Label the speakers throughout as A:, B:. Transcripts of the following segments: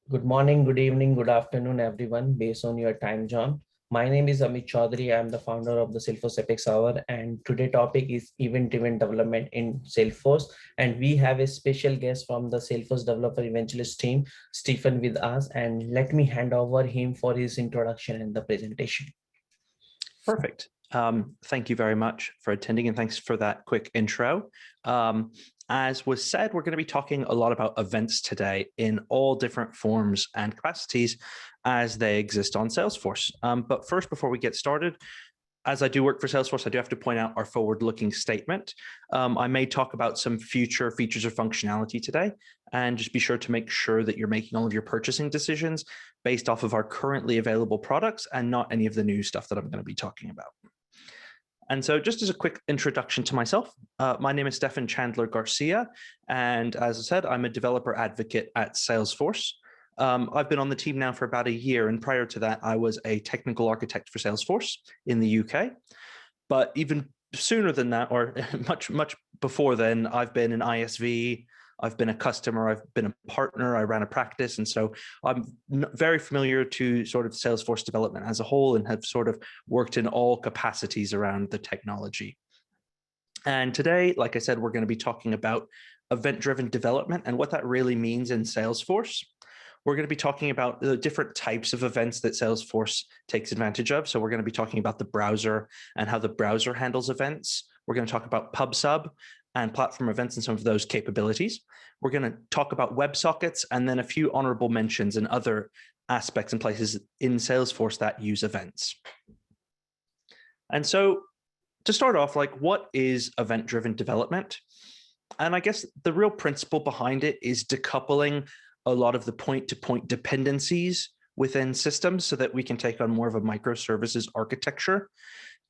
A: Good morning, good evening, good afternoon, everyone, based on your time zone. My name is Amit Chaudhary. I am the founder of the Salesforce Epics Hour, and today topic is event-driven development in Salesforce. And we have a special guest from the Salesforce Developer Evangelist team, Stephen, with us. And let me hand over him for his introduction and the presentation.
B: Perfect. Thank you very much for attending, and thanks for that quick intro. As was said, we're going to be talking a lot about events today in all different forms and capacities as they exist on Salesforce. But first, before we get started, as I do work for Salesforce, I do have to point out our forward-looking statement. I may talk about some future features or functionality today, and just be sure to make sure that you're making all of your purchasing decisions based off of our currently available products and not any of the new stuff that I'm going to be talking about. And so just as a quick introduction to myself, my name is Stefan Chandler Garcia, and as I said, I'm a developer advocate at Salesforce. I've been on the team now for about a year, and prior to that, I was a technical architect for Salesforce in the UK. But even sooner than that, or much before then, I've been an ISV, I've been a customer, I've been a partner, I ran a practice. And so I'm very familiar to sort of Salesforce development as a whole and have sort of worked in all capacities around the technology. And today, like I said, we're going to be talking about event-driven development and what that really means in Salesforce. We're going to be talking about the different types of events that Salesforce takes advantage of. So we're going to be talking about the browser and how the browser handles events. We're going to talk about PubSub and platform events and some of those capabilities. We're going to talk about WebSockets and then a few honorable mentions and other aspects and places in Salesforce that use events. And so to start off, what is event-driven development? And I guess the real principle behind it is decoupling a lot of the point-to-point dependencies within systems so that we can take on more of a microservices architecture,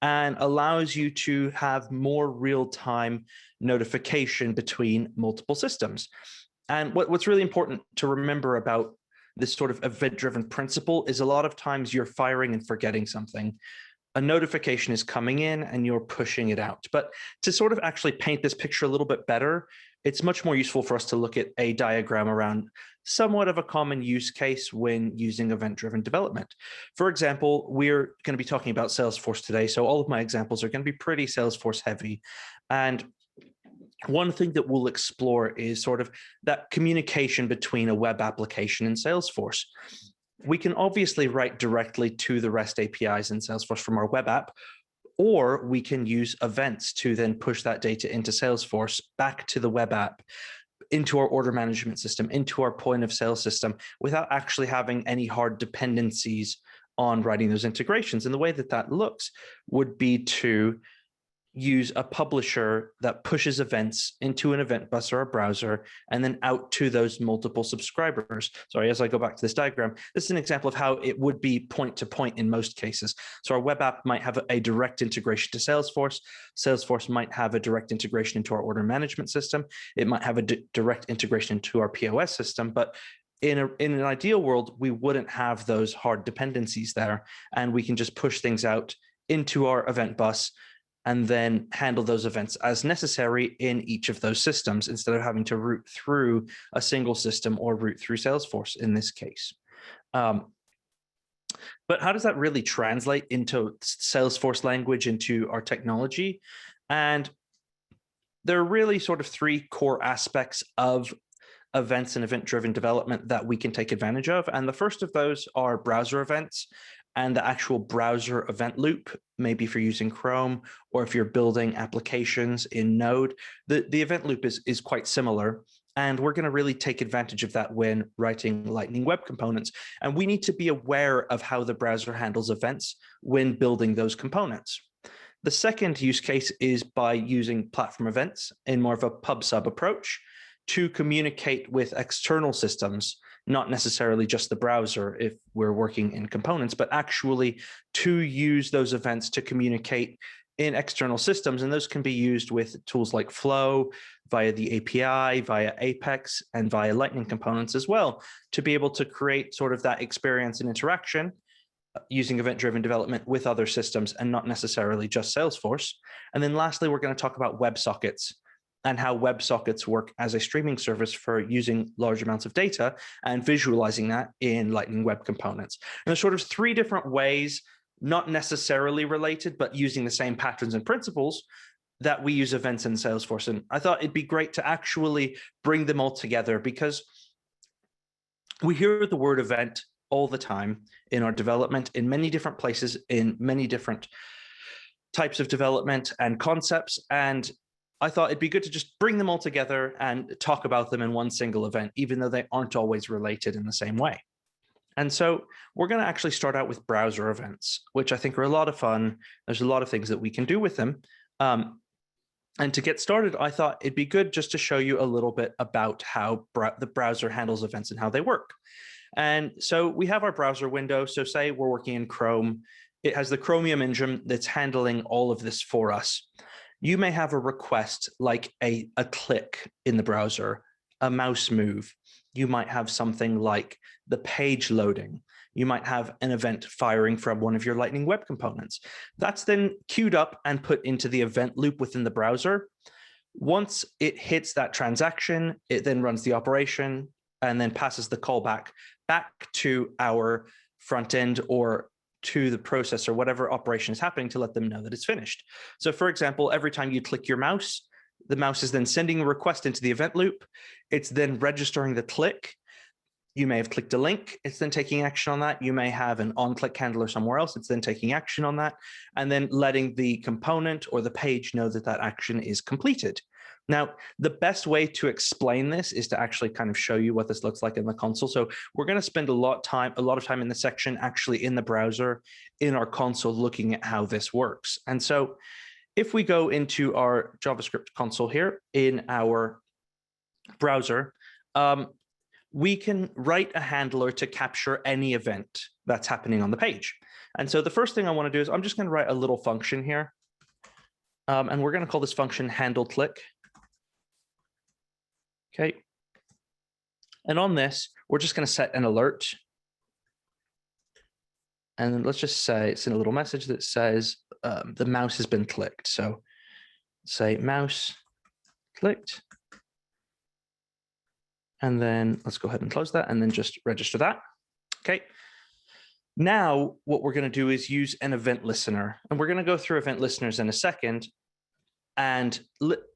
B: and allows you to have more real-time notification between multiple systems. And what's really important to remember about this sort of event-driven principle is a lot of times you're firing and forgetting something. A notification is coming in and you're pushing it out. But to sort of actually paint this picture a little bit better, it's much more useful for us to look at a diagram around somewhat of a common use case when using event-driven development. For example, we're going to be talking about Salesforce today, so all of my examples are going to be pretty Salesforce heavy. And one thing that we'll explore is sort of that communication between a web application and Salesforce. We can obviously write directly to the REST APIs in Salesforce from our web app, or we can use events to then push that data into Salesforce, back to the web app, into our order management system, into our point of sale system, without actually having any hard dependencies on writing those integrations. And the way that that looks would be to use a publisher that pushes events into an event bus or a browser and then out to those multiple subscribers. Sorry, as I go back to this diagram, this is an example of how it would be point to point in most cases. So our web app might have a direct integration to Salesforce. Salesforce might have a direct integration into our order management system. It might have a direct integration into our POS system, but in an ideal world, we wouldn't have those hard dependencies there, and we can just push things out into our event bus and then handle those events as necessary in each of those systems instead of having to route through a single system or route through Salesforce in this case. But how does that really translate into Salesforce language, into our technology? And there are really sort of three core aspects of events and event-driven development that we can take advantage of. And the first of those are browser events and the actual browser event loop, maybe if you're using Chrome or if you're building applications in Node. The event loop is quite similar, and we're going to really take advantage of that when writing Lightning Web Components. And we need to be aware of how the browser handles events when building those components. The second use case is by using platform events in more of a pub-sub approach to communicate with external systems, not necessarily just the browser if we're working in components, but actually to use those events to communicate in external systems. And those can be used with tools like Flow, via the API, via Apex, and via Lightning components as well, to be able to create sort of that experience and interaction using event-driven development with other systems and not necessarily just Salesforce. And then lastly, we're going to talk about WebSockets. and how WebSockets work as a streaming service for using large amounts of data and visualizing that in Lightning Web Components. And there's sort of three different ways, not necessarily related, but using the same patterns and principles that we use events in Salesforce. And I thought it'd be great to actually bring them all together, because we hear the word event all the time in our development, in many different places, in many different types of development and concepts. And I thought it'd be good to just bring them all together and talk about them in one single event, even though they aren't always related in the same way. And so we're going to actually start out with browser events, which I think are a lot of fun. There's a lot of things that we can do with them. And to get started, I thought it'd be good just to show you a little bit about how the browser handles events and how they work. And so we have our browser window. So say we're working in Chrome. It has the Chromium engine that's handling all of this for us. You may have a request like a click in the browser, a mouse move. You might have something like the page loading. You might have an event firing from one of your Lightning Web Components. That's then queued up and put into the event loop within the browser. Once it hits that transaction, it then runs the operation and then passes the callback back to our front end or to the processor, whatever operation is happening, to let them know that it's finished. So for example, every time you click your mouse, the mouse is then sending a request into the event loop. It's then registering the click. You may have clicked a link. It's then taking action on that. You may have an on-click handler somewhere else. It's then taking action on that, and then letting the component or the page know that that action is completed. Now, the best way to explain this is to actually kind of show you what this looks like in the console. So we're going to spend a lot of time in this section actually in the browser, in our console, looking at how this works. And so if we go into our JavaScript console here in our browser, we can write a handler to capture any event that's happening on the page. And so the first thing I want to do is I'm just going to write a little function here. And we're going to call this function handle click. Okay. And on this, we're just going to set an alert. And then let's just say it's in a little message that says the mouse has been clicked. So say mouse clicked. And then let's go ahead and close that and then just register that. Okay. Now, what we're going to do is use an event listener. And we're going to go through event listeners in a second and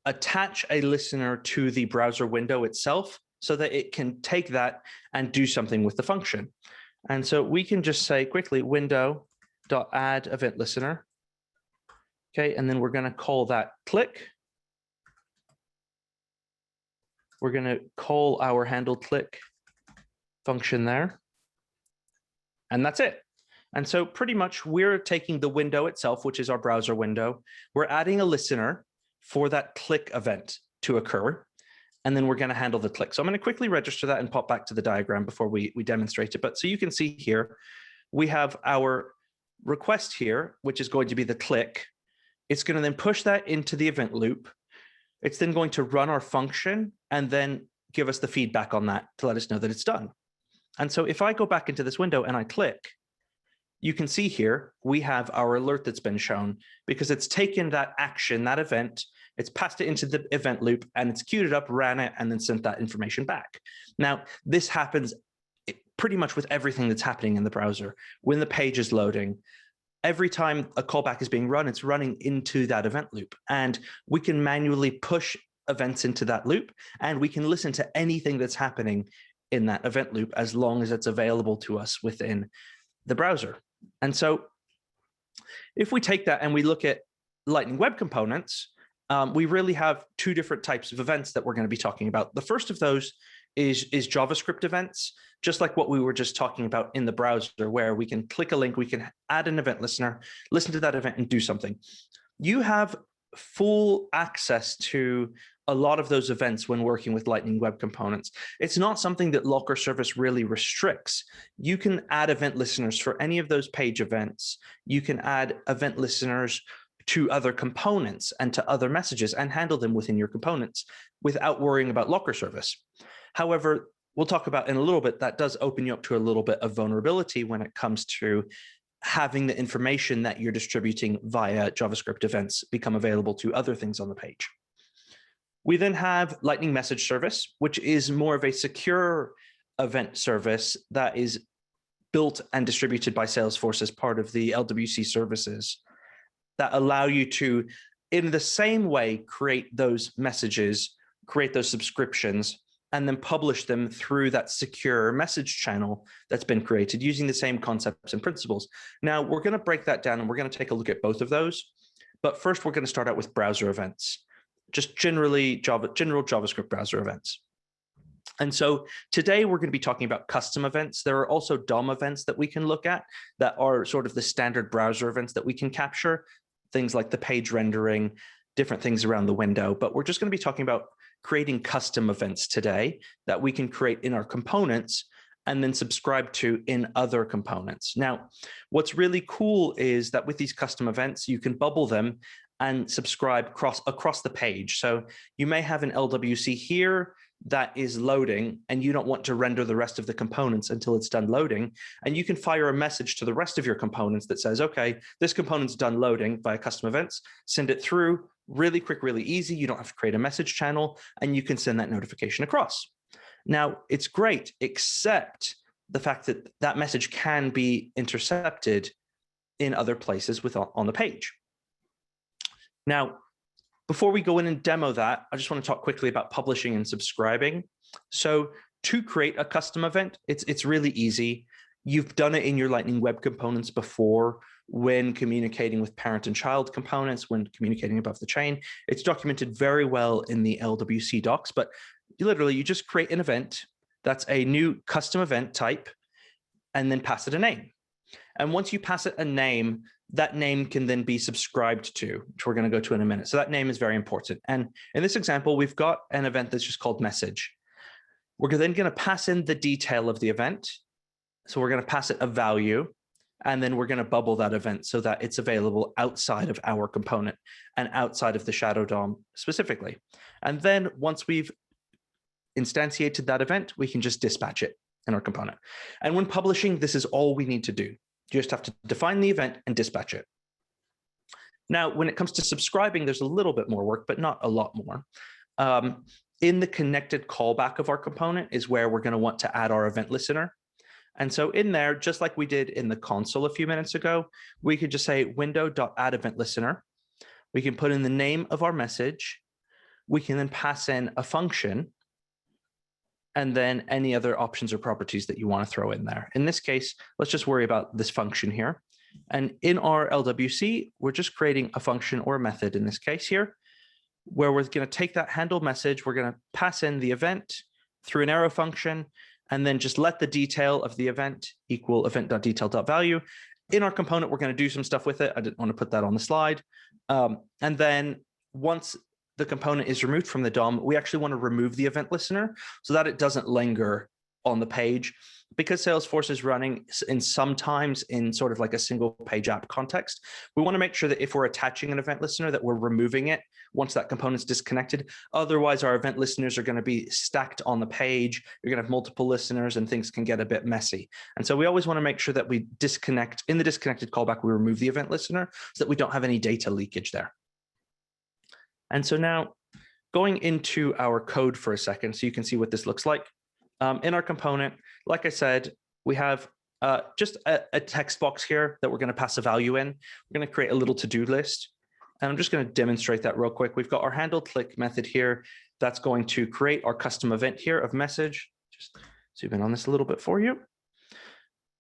B: attach a listener to the browser window itself so that it can take that and do something with the function. And so we can just say quickly window.add event listener. Okay. And then we're going to call that click. We're going to call our handle click function there. And that's it. And so pretty much we're taking the window itself, which is our browser window. We're adding a listener for that click event to occur. And then we're going to handle the click. So I'm going to quickly register that and pop back to the diagram before we demonstrate it. But so you can see here, we have our request here, which is going to be the click. It's going to then push that into the event loop. It's then going to run our function and then give us the feedback on that to let us know that it's done. And so if I go back into this window and I click, you can see here, we have our alert that's been shown because it's taken that action, that event, it's passed it into the event loop and it's queued it up, ran it, and then sent that information back. Now, this happens pretty much with everything that's happening in the browser. When the page is loading, every time a callback is being run, it's running into that event loop. And we can manually push events into that loop, and we can listen to anything that's happening in that event loop as long as it's available to us within the browser. And so if we take that and we look at Lightning Web Components, we really have two different types of events that we're going to be talking about. The first of those is JavaScript events, just like what we were just talking about in the browser, where we can click a link, we can add an event listener, listen to that event and do something. You have full access to a lot of those events when working with Lightning Web Components. It's not something that Locker Service really restricts. You can add event listeners for any of those page events. You can add event listeners to other components and to other messages and handle them within your components without worrying about Locker Service. However, we'll talk about in a little bit, that does open you up to a little bit of vulnerability when it comes to having the information that you're distributing via JavaScript events become available to other things on the page. We then have Lightning Message Service, which is more of a secure event service that is built and distributed by Salesforce as part of the LWC services that allow you to, in the same way, create those messages, create those subscriptions, and then publish them through that secure message channel that's been created using the same concepts and principles. Now, we're going to break that down and we're going to take a look at both of those. But first, we're going to start out with browser events, just general JavaScript browser events. And so today we're going to be talking about custom events. There are also DOM events that we can look at that are sort of the standard browser events that we can capture, things like the page rendering, different things around the window. But we're just going to be talking about creating custom events today that we can create in our components and then subscribe to in other components. Now, what's really cool is that with these custom events, you can bubble them and subscribe across the page. So you may have an LWC here that is loading and you don't want to render the rest of the components until it's done loading. And you can fire a message to the rest of your components that says, okay, this component's done loading via custom events, send it through, really quick, really easy. You don't have to create a message channel and you can send that notification across. Now, it's great, except the fact that that message can be intercepted in other places on the page. Now, before we go in and demo that, I just want to talk quickly about publishing and subscribing. So to create a custom event, it's really easy. You've done it in your Lightning Web Components before when communicating with parent and child components, when communicating above the chain. It's documented very well in the LWC docs, but you just create an event that's a new custom event type and then pass it a name. And once you pass it a name, that name can then be subscribed to, which we're going to go to in a minute. So that name is very important. And in this example, we've got an event that's just called message. We're then going to pass in the detail of the event. So we're going to pass it a value, and then we're going to bubble that event so that it's available outside of our component and outside of the Shadow DOM specifically. And then once we've instantiated that event, we can just dispatch it in our component. And when publishing, this is all we need to do. You just have to define the event and dispatch it. Now, when it comes to subscribing, there's a little bit more work, but not a lot more. In the connected callback of our component is where we're going to want to add our event listener. And so in there, just like we did in the console a few minutes ago, we could just say window.addEventListener. We can put in the name of our message. We can then pass in a function and then any other options or properties that you want to throw in there. In this case, let's just worry about this function here. And in our LWC, we're just creating a function or a method in this case here, where we're going to take that handle message, we're going to pass in the event through an arrow function, and then just let the detail of the event equal event.detail.value. In our component, we're going to do some stuff with it. I didn't want to put that on the slide. And then once the component is removed from the DOM, we actually want to remove the event listener so that it doesn't linger on the page. Because Salesforce is running sometimes in sort of like a single page app context, we want to make sure that if we're attaching an event listener that we're removing it once that component's disconnected. Otherwise, our event listeners are going to be stacked on the page. You're going to have multiple listeners and things can get a bit messy. And so we always want to make sure that we disconnect. In the disconnected callback, we remove the event listener so that we don't have any data leakage there. And so now going into our code for a second so you can see what this looks like. In our component, like I said, we have just a text box here that we're going to pass a value in. We're going to create a little to-do list. And I'm just going to demonstrate that real quick. We've got our handle click method here that's going to create our custom event here of message. Just zoom in on this a little bit for you.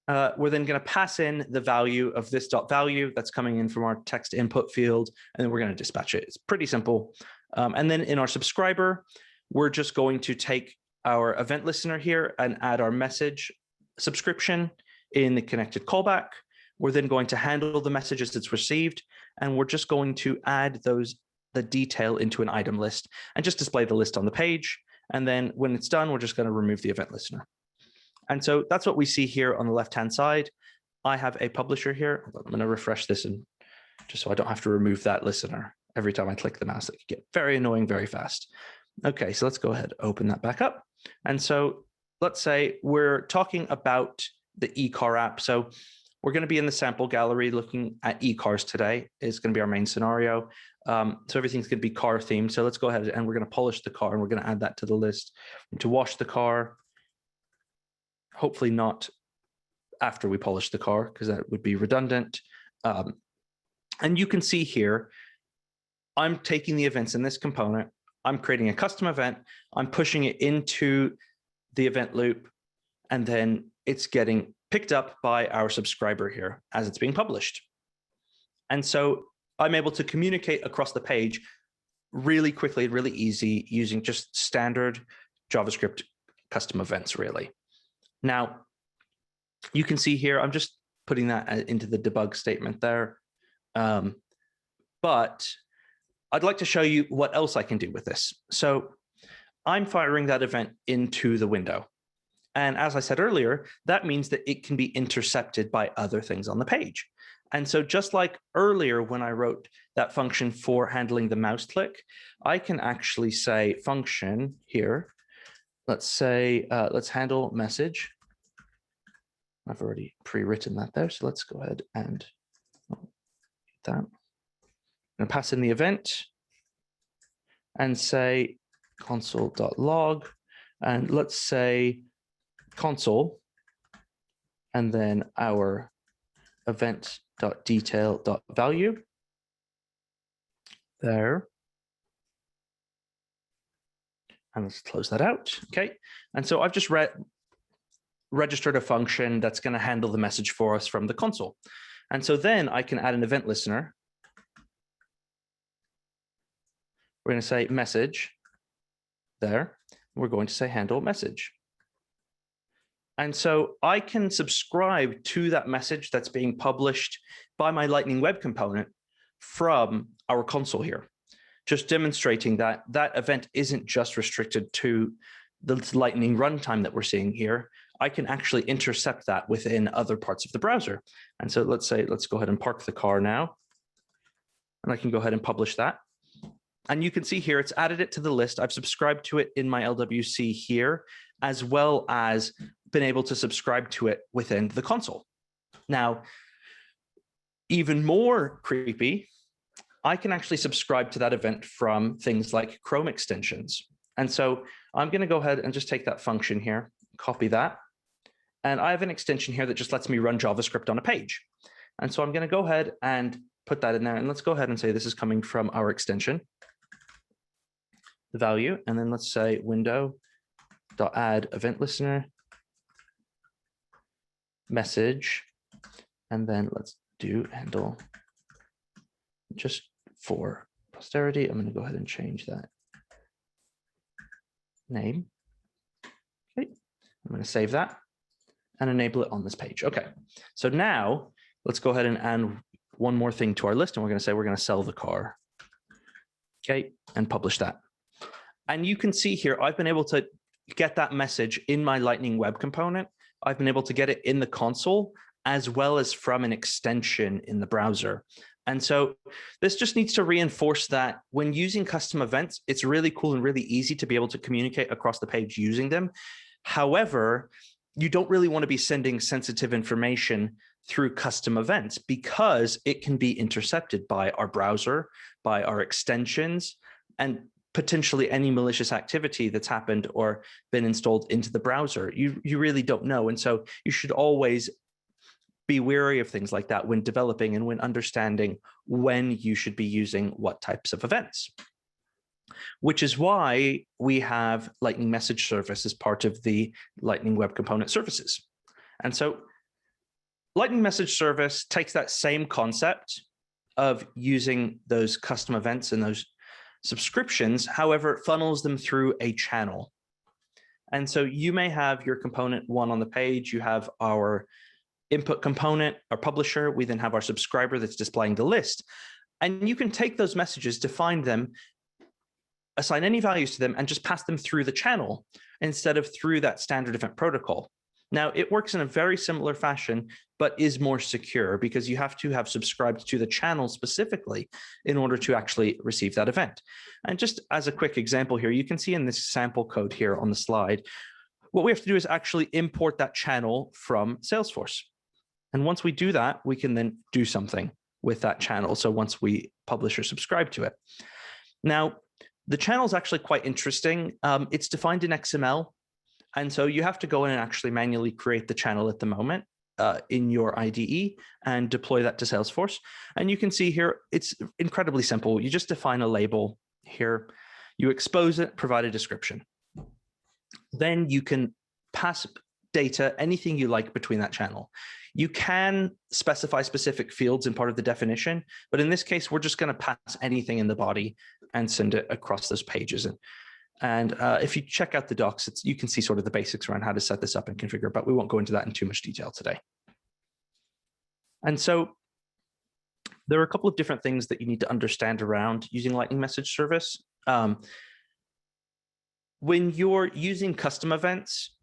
B: We're then going to pass in the value of this dot value that's coming in from our text input field, and then we're going to dispatch it. It's pretty simple. And then in our subscriber, we're just going to take our event listener here and add our message subscription in the connected callback. We're then going to handle the message as it's received, and we're just going to add the detail into an item list and just display the list on the page. And then when it's done, we're just going to remove the event listener. And so that's what we see here on the left-hand side. I have a publisher here. I'm going to refresh this and just so I don't have to remove that listener every time I click the mouse. It can get very annoying very fast. Okay, so let's go ahead, open that back up. And so let's say we're talking about the eCar app. So we're going to be in the sample gallery looking at eCars today. It's going to be our main scenario. So everything's going to be car themed. So let's go ahead and we're going to polish the car, and we're going to add that to the list. And to wash the car, hopefully not after we polish the car, because that would be redundant. And you can see here, I'm taking the events in this component, I'm creating a custom event, I'm pushing it into the event loop, and then it's getting picked up by our subscriber here as it's being published. And so I'm able to communicate across the page really quickly and really easy using just standard JavaScript custom events, really. Now, you can see here, I'm just putting that into the debug statement there. But I'd like to show you what else I can do with this. So I'm firing that event into the window. And as I said earlier, that means that it can be intercepted by other things on the page. And so just like earlier when I wrote that function for handling the mouse click, I can actually say function here. Let's say, let's handle message. I've already pre-written that there. So let's go ahead and that. I'm going to pass in the event and say console.log. And let's say console, and then our event.detail.value there. And let's close that out. Okay. And so I've just registered a function that's going to handle the message for us from the console. And so then I can add an event listener. We're going to say message there. We're going to say handle message. And so I can subscribe to that message that's being published by my Lightning Web component from our console here, just demonstrating that that event isn't just restricted to the Lightning runtime that we're seeing here. I can actually intercept that within other parts of the browser. And so let's go ahead and park the car now. And I can go ahead and publish that. And you can see here, it's added it to the list. I've subscribed to it in my LWC here, as well as been able to subscribe to it within the console. Now, even more creepy, I can actually subscribe to that event from things like Chrome extensions. And so I'm going to go ahead and just take that function here, copy that. And I have an extension here that just lets me run JavaScript on a page. And so I'm going to go ahead and put that in there. And let's go ahead and say this is coming from our extension, the value. And then let's say window.add event listener message. And then let's do handle. Just for posterity, I'm going to go ahead and change that name. Okay, I'm going to save that and enable it on this page. Okay, so now let's go ahead and add one more thing to our list, and we're going to say we're going to sell the car. Okay, and publish that. And you can see here, I've been able to get that message in my Lightning Web component. I've been able to get it in the console, as well as from an extension in the browser. And so this just needs to reinforce that when using custom events, it's really cool and really easy to be able to communicate across the page using them. However, you don't really want to be sending sensitive information through custom events because it can be intercepted by our browser, by our extensions, and potentially any malicious activity that's happened or been installed into the browser. You really don't know. And so you should always be wary of things like that when developing and when understanding when you should be using what types of events. Which is why we have Lightning Message Service as part of the Lightning Web Component services. And so Lightning Message Service takes that same concept of using those custom events and those subscriptions, however, it funnels them through a channel. And so you may have your component one on the page, you have our input component, our publisher, we then have our subscriber that's displaying the list. And you can take those messages, define them, assign any values to them, and just pass them through the channel instead of through that standard event protocol. Now, it works in a very similar fashion, but is more secure because you have to have subscribed to the channel specifically in order to actually receive that event. And just as a quick example here, you can see in this sample code here on the slide, what we have to do is actually import that channel from Salesforce. And once we do that, we can then do something. with that channel. So once we publish or subscribe to it. Now, the channel is actually quite interesting. It's defined in XML. And so you have to go in and actually manually create the channel at the moment in your IDE and deploy that to Salesforce. And you can see here, it's incredibly simple. You just define a label here, you expose it, provide a description. Then you can pass data, anything you like between that channel. You can specify specific fields in part of the definition, but in this case, we're just going to pass anything in the body and send it across those pages. And if you check out the docs, you can see sort of the basics around how to set this up and configure, but we won't go into that in too much detail today. And so there are a couple of different things that you need to understand around using Lightning Message Service. When you're using custom events,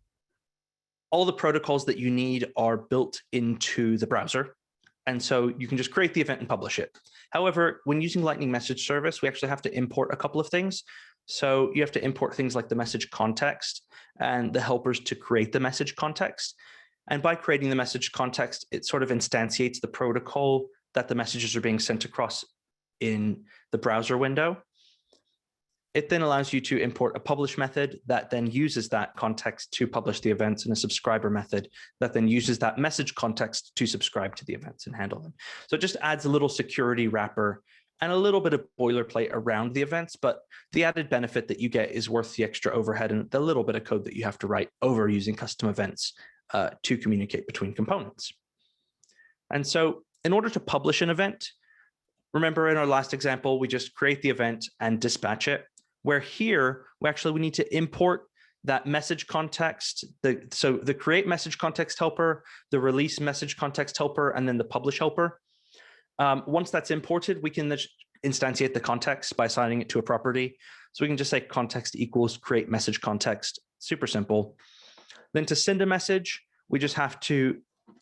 B: all the protocols that you need are built into the browser. And so you can just create the event and publish it. However, when using Lightning Message Service, we actually have to import a couple of things. So you have to import things like the message context and the helpers to create the message context. And by creating the message context, it sort of instantiates the protocol that the messages are being sent across in the browser window. It then allows you to import a publish method that then uses that context to publish the events, and a subscriber method that then uses that message context to subscribe to the events and handle them. So it just adds a little security wrapper and a little bit of boilerplate around the events, but the added benefit that you get is worth the extra overhead and the little bit of code that you have to write over using custom events to communicate between components. And so in order to publish an event, remember in our last example, we just create the event and dispatch it, where here we need to import that message context, so the create message context helper, the release message context helper, and then the publish helper. Once that's imported, we can instantiate the context by assigning it to a property. So we can just say context equals create message context, super simple. Then to send a message, we just have to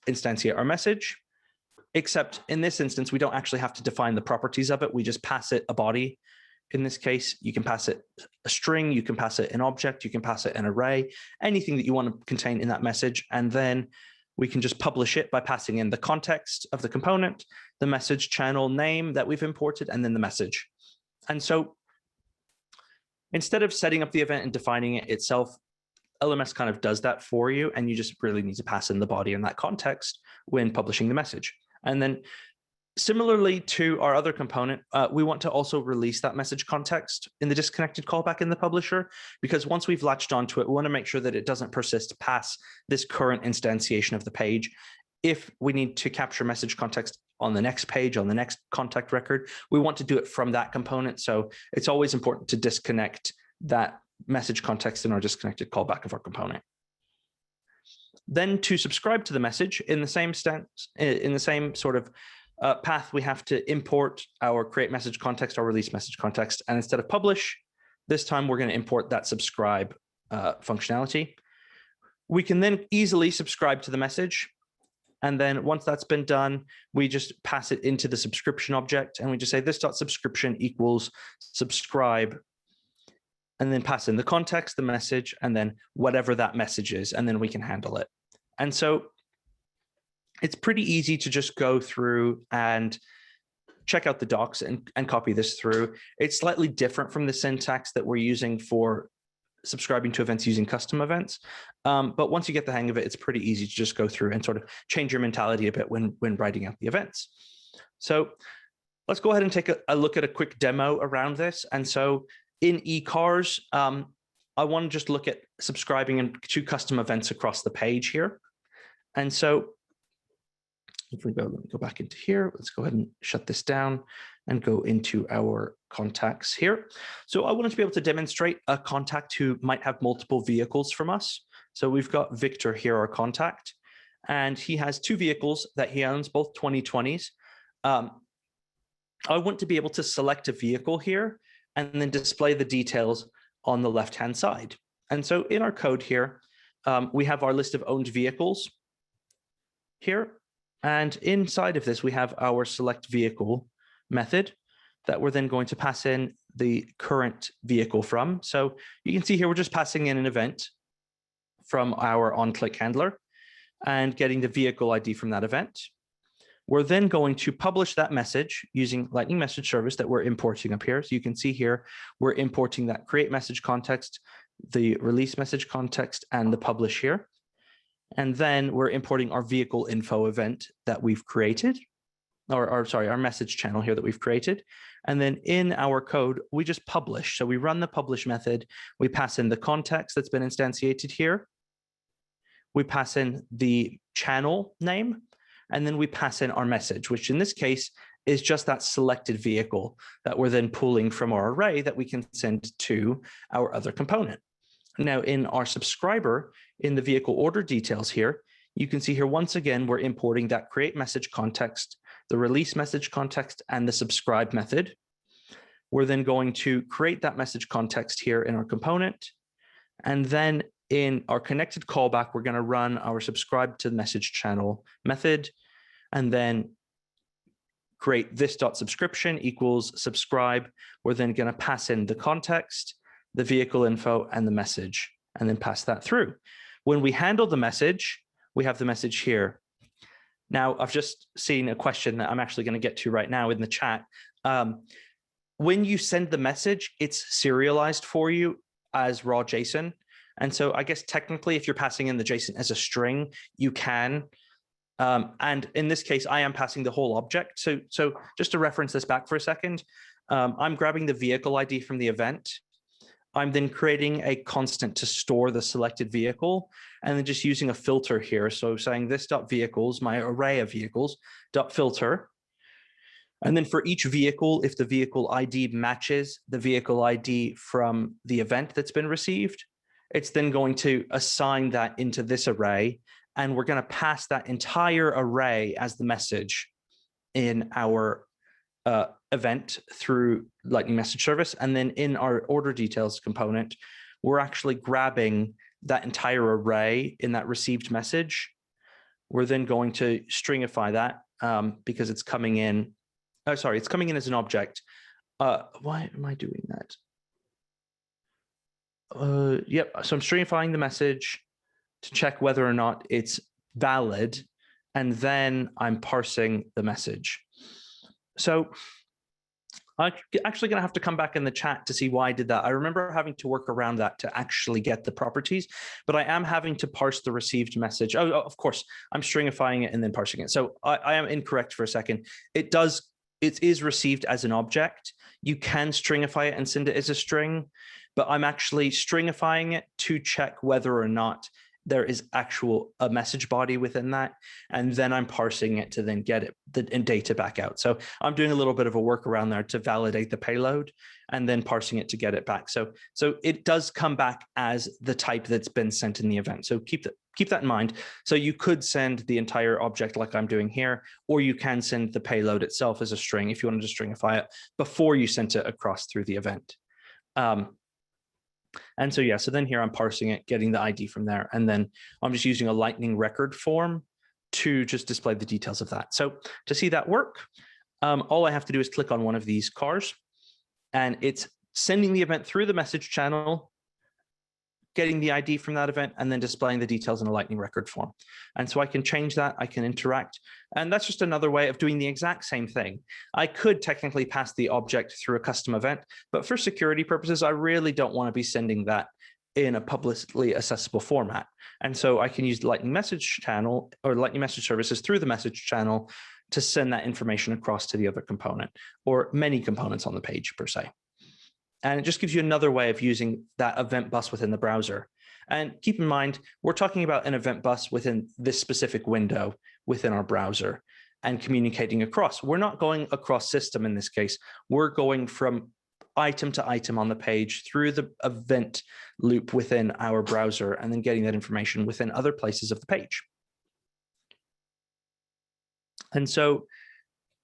B: instantiate our message, except in this instance, we don't actually have to define the properties of it. We just pass it a body. In this case, you can pass it a string, you can pass it an object, you can pass it an array, anything that you want to contain in that message. And then we can just publish it by passing in the context of the component, the message channel name that we've imported, and then the message. And so instead of setting up the event and defining it itself, LMS kind of does that for you, and you just really need to pass in the body and that context when publishing the message. And then similarly to our other component, we want to also release that message context in the disconnected callback in the publisher, because once we've latched onto it, we want to make sure that it doesn't persist past this current instantiation of the page. If we need to capture message context on the next page, on the next contact record, we want to do it from that component. So it's always important to disconnect that message context in our disconnected callback of our component. Then to subscribe to the message in the same sort of path, we have to import our create message context, our release message context, and instead of publish, this time we're going to import that subscribe functionality. We can then easily subscribe to the message. And then once that's been done, we just pass it into the subscription object, and we just say this.subscription equals subscribe, and then pass in the context, the message, and then whatever that message is, and then we can handle it. And so it's pretty easy to just go through and check out the docs and copy this through. It's slightly different from the syntax that we're using for subscribing to events using custom events. But once you get the hang of it, it's pretty easy to just go through and sort of change your mentality a bit when writing out the events. So let's go ahead and take a look at a quick demo around this. And so in eCars, I want to just look at subscribing to custom events across the page here. And so if we let me go back into here, let's go ahead and shut this down and go into our contacts here. So I wanted to be able to demonstrate a contact who might have multiple vehicles from us. So we've got Victor here, our contact, and he has 2 vehicles that he owns, both 2020s. I want to be able to select a vehicle here and then display the details on the left-hand side. And so in our code here, we have our list of owned vehicles here. And inside of this, we have our select vehicle method that we're then going to pass in the current vehicle from. So you can see here, we're just passing in an event from our onClick handler and getting the vehicle ID from that event. We're then going to publish that message using Lightning Message Service that we're importing up here. So you can see here, we're importing that create message context, the release message context, and the publish here. And then we're importing our vehicle info event that we've created, or sorry, our message channel here that we've created. And then in our code, we just publish. So we run the publish method. We pass in the context that's been instantiated here. We pass in the channel name, and then we pass in our message, which in this case is just that selected vehicle that we're then pulling from our array that we can send to our other component. Now in our subscriber, in the vehicle order details here, you can see here, once again, we're importing that create message context, the release message context, and the subscribe method. We're then going to create that message context here in our component. And then in our connected callback, we're going to run our subscribe to the message channel method, and then create this.subscription equals subscribe. We're then going to pass in the context, the vehicle info, and the message, and then pass that through. When we handle the message, we have the message here. Now, I've just seen a question that I'm actually going to get to right now in the chat. When you send the message, it's serialized for you as raw JSON. And so I guess technically, if you're passing in the JSON as a string, you can. And in this case, I am passing the whole object. So just to reference this back for a second, I'm grabbing the vehicle ID from the event. I'm then creating a constant to store the selected vehicle, and then just using a filter here. So saying this.vehicles, my array of vehicles, .filter. And then for each vehicle, if the vehicle ID matches the vehicle ID from the event that's been received, it's then going to assign that into this array. And we're going to pass that entire array as the message in our event through Lightning Message Service. And then in our order details component, we're actually grabbing that entire array in that received message. We're then going to stringify that because it's coming in. Oh, sorry, it's coming in as an object. Why am I doing that? Yep, so I'm stringifying the message to check whether or not it's valid, and then I'm parsing the message. So I'm actually going to have to come back in the chat to see why I did that. I remember having to work around that to actually get the properties, but I am having to parse the received message. Oh, of course, I'm stringifying it and then parsing it. So I am incorrect for a second. It is received as an object. You can stringify it and send it as a string, but I'm actually stringifying it to check whether or not there is a message body within that. And then I'm parsing it to then get it the data back out. So I'm doing a little bit of a workaround there to validate the payload and then parsing it to get it back. So it does come back as the type that's been sent in the event. So keep that in mind. So you could send the entire object like I'm doing here, or you can send the payload itself as a string if you wanted to stringify it before you sent it across through the event. And so, yeah, so then here I'm parsing it, getting the ID from there. And then I'm just using a Lightning record form to just display the details of that. So to see that work, all I have to do is click on one of these cars, and it's sending the event through the message channel, getting the ID from that event, and then displaying the details in a Lightning record form. And so I can change that, I can interact, and that's just another way of doing the exact same thing. I could technically pass the object through a custom event, but for security purposes, I really don't want to be sending that in a publicly accessible format. And so I can use Lightning Message Channel or Lightning Message Services through the message channel to send that information across to the other component or many components on the page per se. And it just gives you another way of using that event bus within the browser. And keep in mind, we're talking about an event bus within this specific window within our browser and communicating across. We're not going across system in this case. We're going from item to item on the page through the event loop within our browser and then getting that information within other places of the page. And so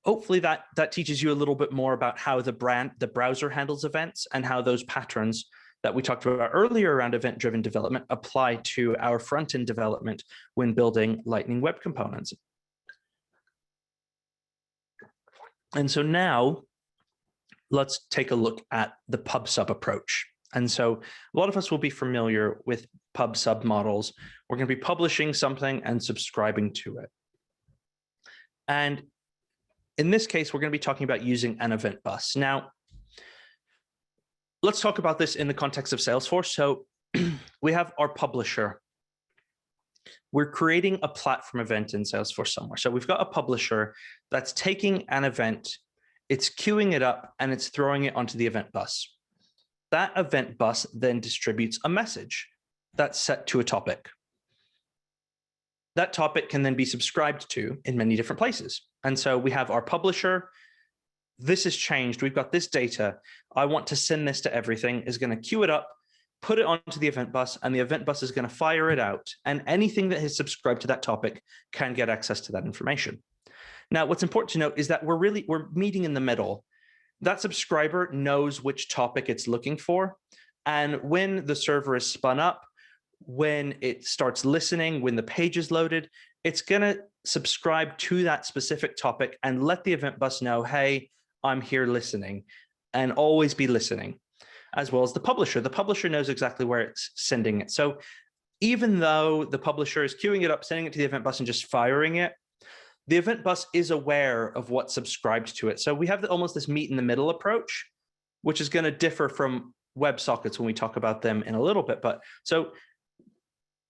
B: hopefully that teaches you a little bit more about how the browser handles events and how those patterns that we talked about earlier around event-driven development apply to our front-end development when building Lightning Web Components. And so now let's take a look at the pub-sub approach. And so a lot of us will be familiar with pub-sub models. We're going to be publishing something and subscribing to it. And in this case, we're going to be talking about using an event bus. Now, let's talk about this in the context of Salesforce. So we have our publisher. We're creating a platform event in Salesforce somewhere. So we've got a publisher that's taking an event, it's queuing it up, and it's throwing it onto the event bus. That event bus then distributes a message that's set to a topic. That topic can then be subscribed to in many different places. And so we have our publisher. This has changed. We've got this data. I want to send this to everything, is going to queue it up, put it onto the event bus, and the event bus is going to fire it out. And anything that is subscribed to that topic can get access to that information. Now, what's important to note is that we're meeting in the middle. That subscriber knows which topic it's looking for. And when the server is spun up, when it starts listening, when the page is loaded, it's going to subscribe to that specific topic and let the event bus know, hey, I'm here listening, and always be listening, as well as the publisher. The publisher knows exactly where it's sending it. So even though the publisher is queuing it up, sending it to the event bus and just firing it, the event bus is aware of what's subscribed to it. So we have almost this meet in the middle approach, which is going to differ from WebSockets when we talk about them in a little bit. But so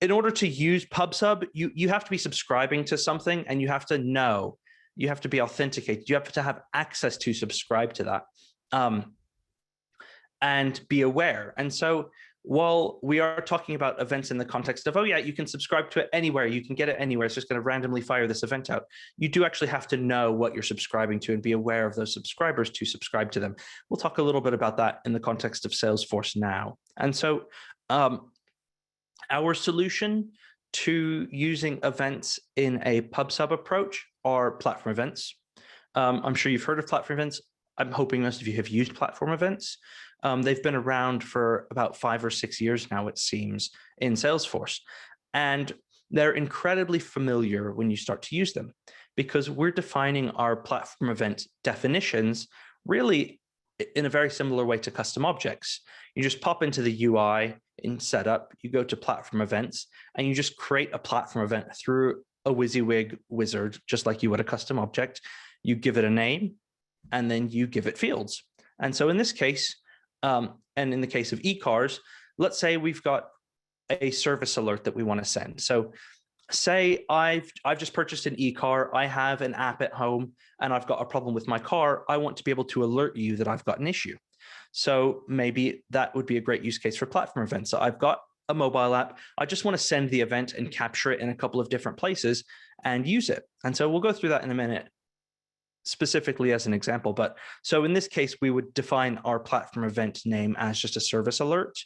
B: in order to use PubSub, you have to be subscribing to something, and you have to know, you have to be authenticated, you have to have access to subscribe to that, and be aware. And so while we are talking about events in the context of, oh yeah, you can subscribe to it anywhere, you can get it anywhere, it's just going to randomly fire this event out, you do actually have to know what you're subscribing to and be aware of those subscribers to subscribe to them. We'll talk a little bit about that in the context of Salesforce now. And so our solution to using events in a PubSub approach are platform events. I'm sure you've heard of platform events. I'm hoping most of you have used platform events. They've been around for about 5 or 6 years now, it seems, in Salesforce. And they're incredibly familiar when you start to use them, because we're defining our platform event definitions really in a very similar way to custom objects. You just pop into the UI in setup, you go to platform events, and you just create a platform event through a WYSIWYG wizard, just like you would a custom object. You give it a name, and then you give it fields. And so in this case, and in the case of e-cars, let's say we've got a service alert that we want to send. So say I've just purchased an e-car, I have an app at home, and I've got a problem with my car. I want to be able to alert you that I've got an issue. So maybe that would be a great use case for platform events. So I've got a mobile app. I just want to send the event and capture it in a couple of different places and use it. And so we'll go through that in a minute, specifically as an example. But so in this case, we would define our platform event name as just a service alert.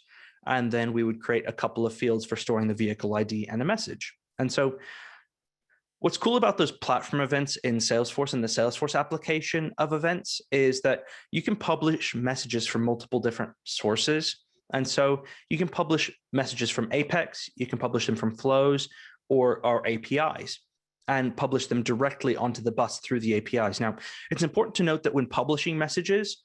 B: And then we would create a couple of fields for storing the vehicle ID and a message. And so what's cool about those platform events in Salesforce and the Salesforce application of events is that you can publish messages from multiple different sources. And so you can publish messages from Apex, you can publish them from flows or our APIs, and publish them directly onto the bus through the APIs. Now, it's important to note that when publishing messages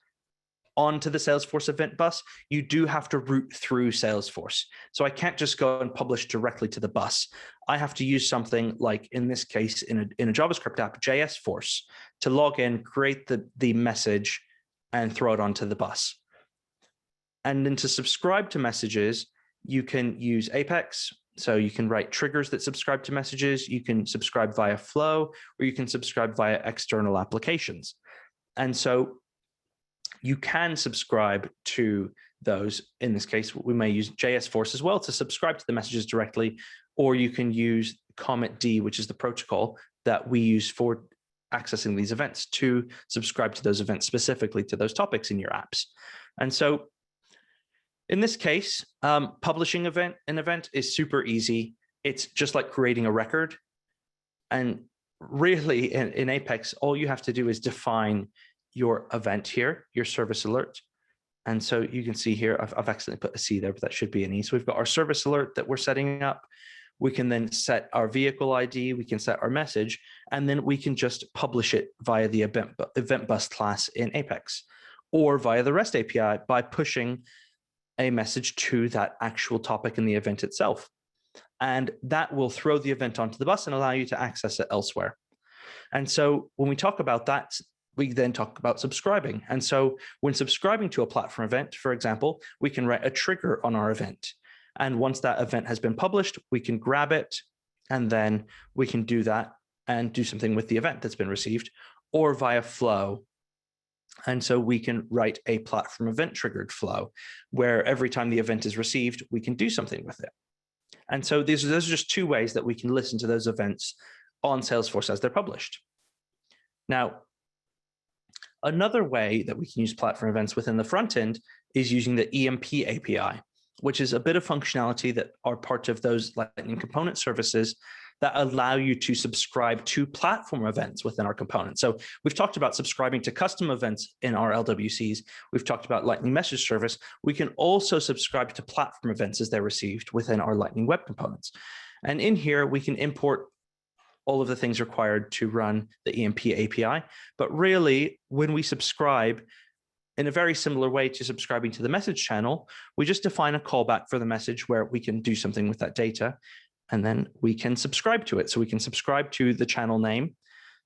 B: onto the Salesforce event bus, you do have to route through Salesforce. So I can't just go and publish directly to the bus. I have to use something like, in this case, in a JavaScript app, JSForce, to log in, create the message, and throw it onto the bus. And then to subscribe to messages, you can use Apex. So you can write triggers that subscribe to messages. You can subscribe via Flow, or you can subscribe via external applications. And so you can subscribe to those. In this case, we may use JSForce as well to subscribe to the messages directly, or you can use Comet D, which is the protocol that we use for accessing these events, to subscribe to those events specifically to those topics in your apps. And so in this case, publishing an event is super easy. It's just like creating a record. And really in Apex, all you have to do is define your event here, your service alert. And so you can see here, I've accidentally put a C there, but that should be an E. So we've got our service alert that we're setting up. We can then set our vehicle ID, we can set our message, and then we can just publish it via the event bus class in Apex, or via the REST API by pushing a message to that actual topic in the event itself. And that will throw the event onto the bus and allow you to access it elsewhere. And so when we talk about that, we then talk about subscribing. And so when subscribing to a platform event, for example, we can write a trigger on our event. And once that event has been published, we can grab it, and then we can do that and do something with the event that's been received, or via flow. And so we can write a platform event triggered flow where every time the event is received, we can do something with it. And so those are just two ways that we can listen to those events on Salesforce as they're published. Now, another way that we can use platform events within the front end is using the EMP API, which is a bit of functionality that are part of those Lightning component services that allow you to subscribe to platform events within our component. So we've talked about subscribing to custom events in our LWCs. We've talked about Lightning Message Service. We can also subscribe to platform events as they're received within our Lightning Web Components. And in here, we can import all of the things required to run the EMP API. But really, when we subscribe, in a very similar way to subscribing to the message channel, we just define a callback for the message where we can do something with that data, and then we can subscribe to it. So we can subscribe to the channel name,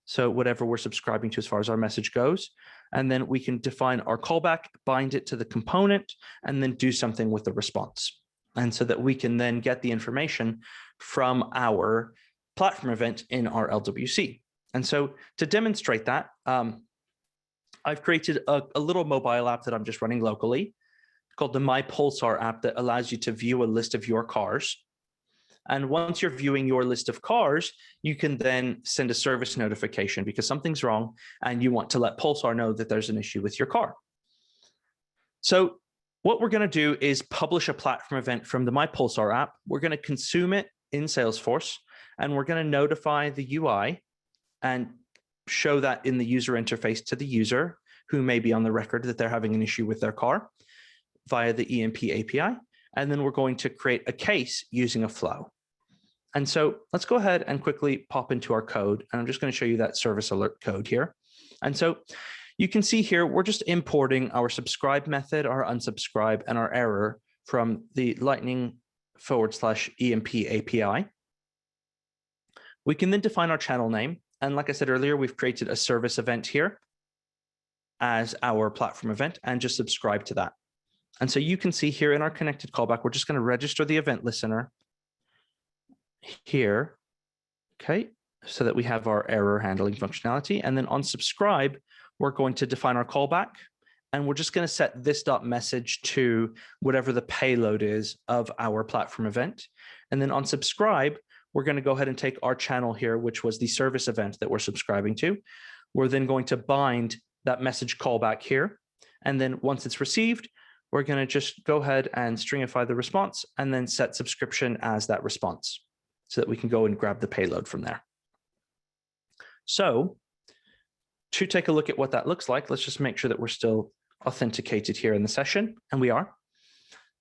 B: so whatever we're subscribing to as far as our message goes, and then we can define our callback, bind it to the component, and then do something with the response. And so that we can then get the information from our platform event in our LWC. And so to demonstrate that, I've created a little mobile app that I'm just running locally called the myPulsar app that allows you to view a list of your cars. And once you're viewing your list of cars, you can then send a service notification because something's wrong and you want to let Pulsar know that there's an issue with your car. So what we're going to do is publish a platform event from the myPulsar app. We're going to consume it in Salesforce, and we're going to notify the UI and show that in the user interface to the user who may be on the record that they're having an issue with their car via the EMP API. And then we're going to create a case using a flow. And so let's go ahead and quickly pop into our code. And I'm just going to show you that service alert code here. And so you can see here, we're just importing our subscribe method, our unsubscribe, and our error from the Lightning/EMP API. We can then define our channel name. And like I said earlier, we've created a service event here as our platform event and just subscribe to that. And so you can see here in our connected callback, we're just going to register the event listener here, okay, so that we have our error handling functionality. And then on subscribe, we're going to define our callback, and we're just going to set this.message to whatever the payload is of our platform event. And then on subscribe, we're going to go ahead and take our channel here, which was the service event that we're subscribing to. We're then going to bind that message callback here. And then once it's received, we're going to just go ahead and stringify the response and then set subscription as that response so that we can go and grab the payload from there. So to take a look at what that looks like, let's just make sure that we're still authenticated here in the session, and we are.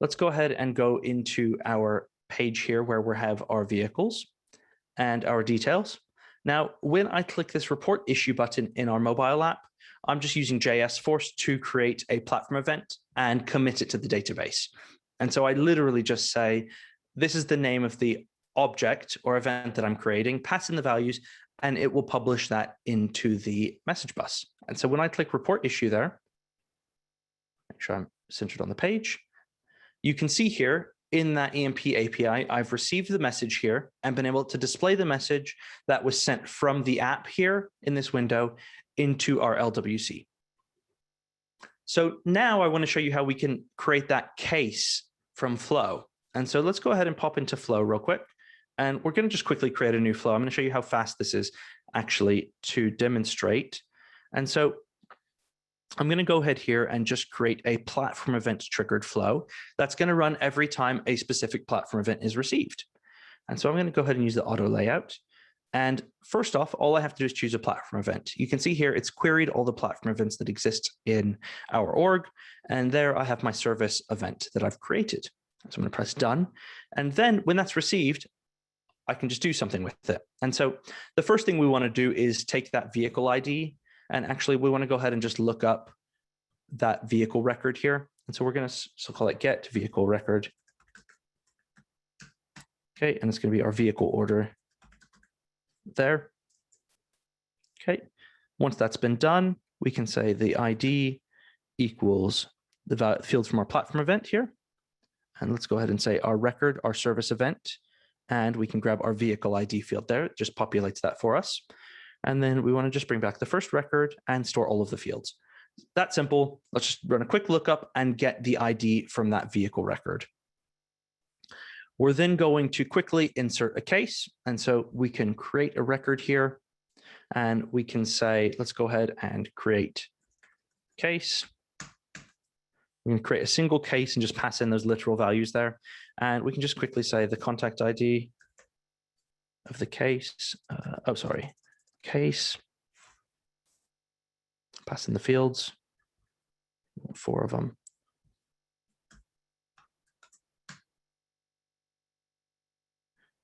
B: Let's go ahead and go into our page here where we have our vehicles and our details. Now, when I click this report issue button in our mobile app, I'm just using Salesforce to create a platform event and commit it to the database. And so I literally just say, this is the name of the object or event that I'm creating, pass in the values, and it will publish that into the message bus. And so when I click report issue there, make sure I'm centered on the page, you can see here in that EMP API, I've received the message here and been able to display the message that was sent from the app here in this window into our LWC. So now I want to show you how we can create that case from Flow. And so let's go ahead and pop into Flow real quick. And we're going to just quickly create a new flow. I'm going to show you how fast this is actually to demonstrate. And so I'm going to go ahead here and just create a platform event triggered flow that's going to run every time a specific platform event is received. And so I'm going to go ahead and use the auto layout. And first off, all I have to do is choose a platform event. You can see here, it's queried all the platform events that exist in our org. And there I have my service event that I've created. So I'm going to press done. And then when that's received, I can just do something with it. And so the first thing we want to do is take that vehicle ID. And actually, we want to go ahead and just look up that vehicle record here. And so we're going to call it get vehicle record. Okay, and it's going to be our vehicle order there. Okay, once that's been done, we can say the ID equals the field from our platform event here. And let's go ahead and say our record, our service event, and we can grab our vehicle ID field there. It just populates that for us. And then we want to just bring back the first record and store all of the fields. That simple. Let's just run a quick lookup and get the ID from that vehicle record. We're then going to quickly insert a case. And so we can create a record here and we can say, let's go ahead and create case. We can create a single case and just pass in those literal values there. And we can just quickly say the contact ID of the case. Case. Pass in the fields, 4 of them.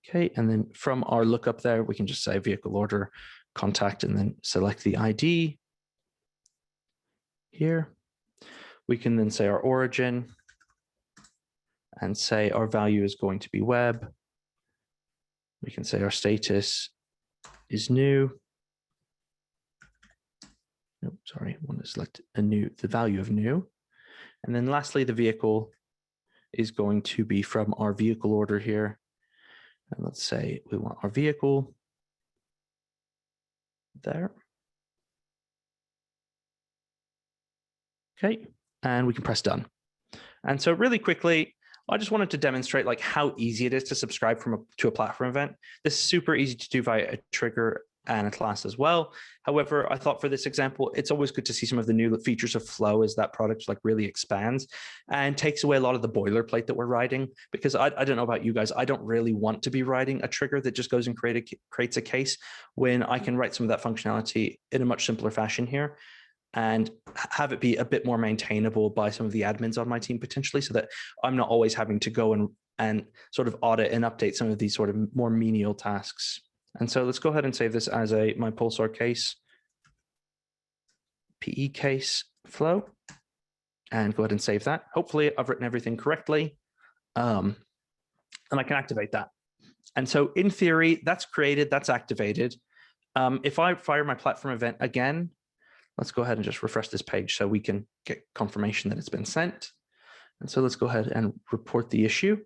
B: Okay, and then from our lookup there, we can just say vehicle order, contact, and then select the ID here. We can then say our origin and say our value is going to be web. We can say our status is new. Nope, sorry, I want to select the value of new. And then lastly, the vehicle is going to be from our vehicle order here. And let's say we want our vehicle there. Okay, and we can press done. And so really quickly, I just wanted to demonstrate like how easy it is to subscribe to a platform event. This is super easy to do via a trigger and a class as well. However, I thought for this example, it's always good to see some of the new features of Flow as that product like really expands and takes away a lot of the boilerplate that we're writing. Because I don't know about you guys, I don't really want to be writing a trigger that just goes and creates a case when I can write some of that functionality in a much simpler fashion here and have it be a bit more maintainable by some of the admins on my team potentially, so that I'm not always having to go and sort of audit and update some of these sort of more menial tasks. And so let's go ahead and save this as a myPulsar case, PE case flow, and go ahead and save that. Hopefully I've written everything correctly, and I can activate that. And so in theory, that's created, that's activated. If I fire my platform event again, let's go ahead and just refresh this page so we can get confirmation that it's been sent. And so let's go ahead and report the issue.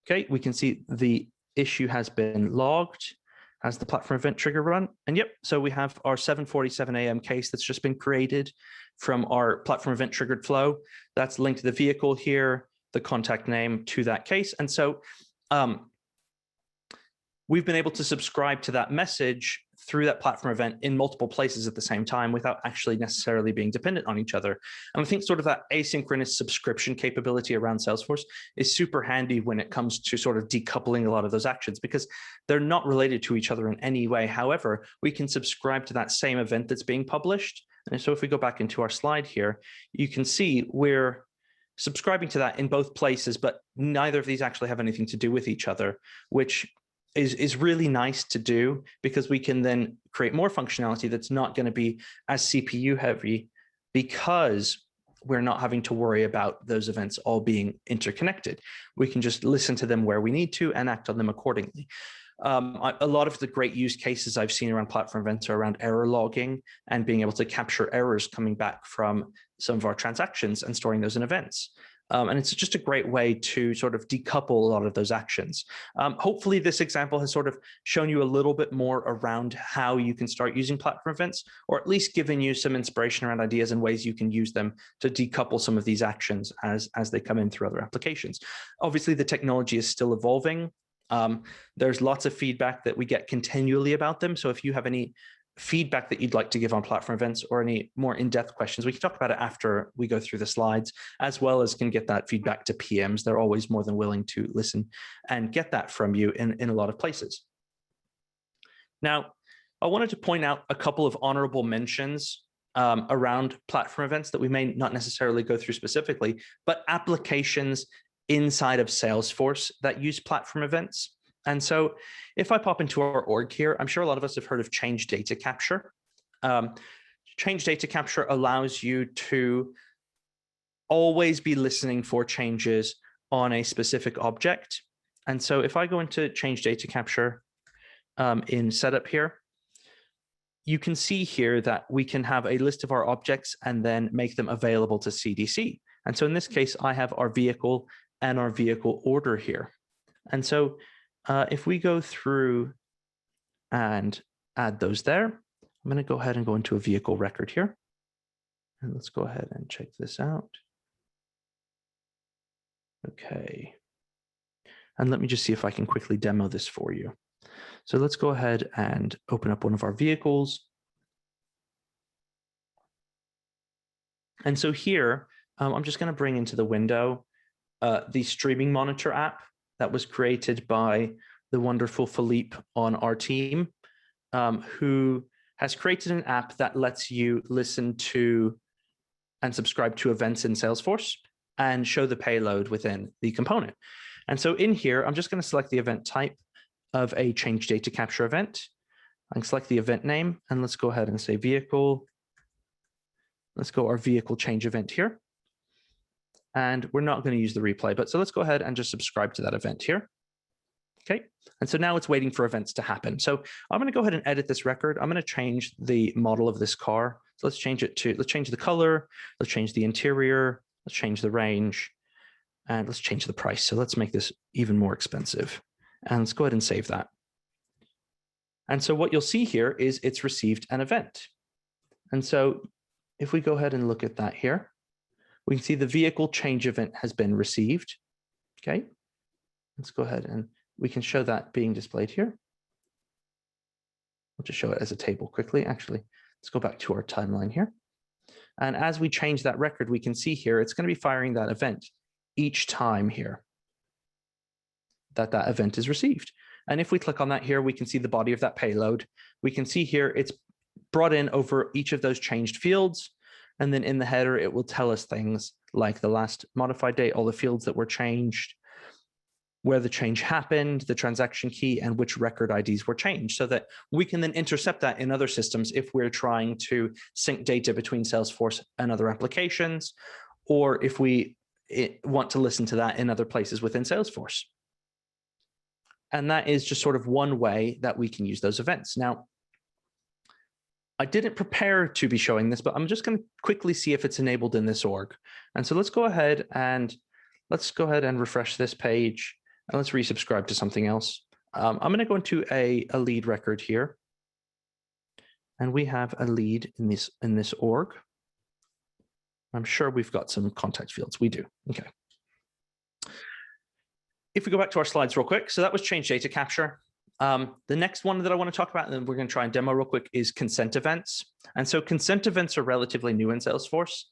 B: Okay, we can see the issue has been logged as the platform event trigger run. And yep, so we have our 7:47 a.m. case that's just been created from our platform event triggered flow. That's linked to the vehicle here, the contact name to that case. And so we've been able to subscribe to that message through that platform event in multiple places at the same time without actually necessarily being dependent on each other. And I think sort of that asynchronous subscription capability around Salesforce is super handy when it comes to sort of decoupling a lot of those actions because they're not related to each other in any way. However, we can subscribe to that same event that's being published. And so if we go back into our slide here, you can see we're subscribing to that in both places, but neither of these actually have anything to do with each other, which is really nice to do because we can then create more functionality that's not going to be as CPU heavy because we're not having to worry about those events all being interconnected. We can just listen to them where we need to and act on them accordingly. A lot of the great use cases I've seen around platform events are around error logging and being able to capture errors coming back from some of our transactions and storing those in events. And it's just a great way to sort of decouple a lot of those actions. Hopefully this example has sort of shown you a little bit more around how you can start using platform events, or at least given you some inspiration around ideas and ways you can use them to decouple some of these actions as they come in through other applications. Obviously, the technology is still evolving. There's lots of feedback that we get continually about them. So if you have any feedback that you'd like to give on platform events or any more in-depth questions, we can talk about it after we go through the slides, as well as can get that feedback to PMs. They're always more than willing to listen and get that from you in a lot of places. Now, I wanted to point out a couple of honorable mentions around platform events that we may not necessarily go through specifically, but applications inside of Salesforce that use platform events. And so if I pop into our org here, I'm sure a lot of us have heard of change data capture. Change data capture allows you to always be listening for changes on a specific object. And so if I go into change data capture, in setup here, you can see here that we can have a list of our objects and then make them available to CDC. And so in this case, I have our vehicle and our vehicle order here. And so if we go through and add those there, I'm going to go ahead and go into a vehicle record here. And let's go ahead and check this out. Okay. And let me just see if I can quickly demo this for you. So let's go ahead and open up one of our vehicles. And so here, I'm just going to bring into the window the streaming monitor app that was created by the wonderful Philippe on our team, who has created an app that lets you listen to and subscribe to events in Salesforce and show the payload within the component. And so in here, I'm just going to select the event type of a change data capture event. I can select the event name, and let's go ahead and say vehicle. Let's go our vehicle change event here. And we're not going to use the replay, but so let's go ahead and just subscribe to that event here. Okay, and so now it's waiting for events to happen. So I'm going to go ahead and edit this record. I'm going to change the model of this car. So let's change the color, let's change the interior, let's change the range, and let's change the price. So let's make this even more expensive. And let's go ahead and save that. And so what you'll see here is it's received an event. And so if we go ahead and look at that here, we can see the vehicle change event has been received. Okay, let's go ahead and we can show that being displayed here. We'll just show it as a table quickly. Actually, let's go back to our timeline here. And as we change that record, we can see here, it's going to be firing that event each time here that that event is received. And if we click on that here, we can see the body of that payload. We can see here, it's brought in over each of those changed fields. And then in the header, it will tell us things like the last modified date, all the fields that were changed, where the change happened, the transaction key, and which record IDs were changed, so that we can then intercept that in other systems if we're trying to sync data between Salesforce and other applications, or if we want to listen to that in other places within Salesforce. And that is just sort of one way that we can use those events. Now, I didn't prepare to be showing this, but I'm just going to quickly see if it's enabled in this org. And so let's go ahead and refresh this page, and let's resubscribe to something else. I'm going to go into a lead record here, and we have a lead in this org. I'm sure we've got some contact fields. We do. Okay. If we go back to our slides real quick, so that was change data capture. The next one that I want to talk about, and then we're going to try and demo real quick, is consent events. And so consent events are relatively new in Salesforce.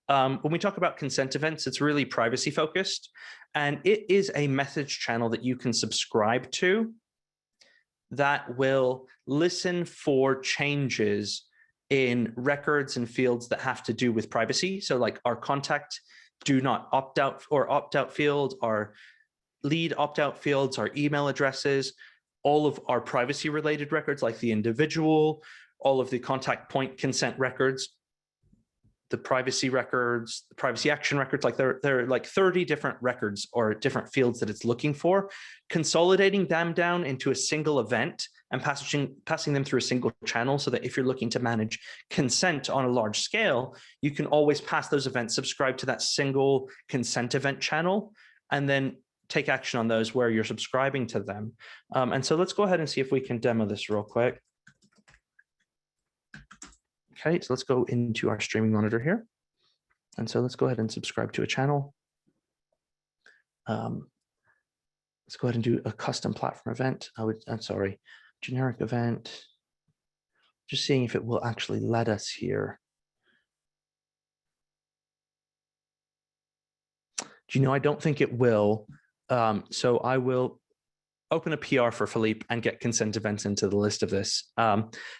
B: When we talk about consent events, it's really privacy focused, and it is a message channel that you can subscribe to that will listen for changes in records and fields that have to do with privacy. So like our contact do not opt out or opt out field, our lead opt out fields, our email addresses, all of our privacy related records like the individual, all of the contact point consent records, the privacy records, the privacy action records, like there are like 30 different records or different fields that it's looking for, consolidating them down into a single event and passing them through a single channel, so that if you're looking to manage consent on a large scale, you can always pass those events, subscribe to that single consent event channel, and then take action on those where you're subscribing to them. And so let's go ahead and see if we can demo this real quick. Okay, so let's go into our streaming monitor here. And so let's go ahead and subscribe to a channel. Let's go ahead and do a custom platform event. Generic event. Just seeing if it will actually let us here. Do you know, I don't think it will. So I will open a PR for Philippe and get consent events into the list of this.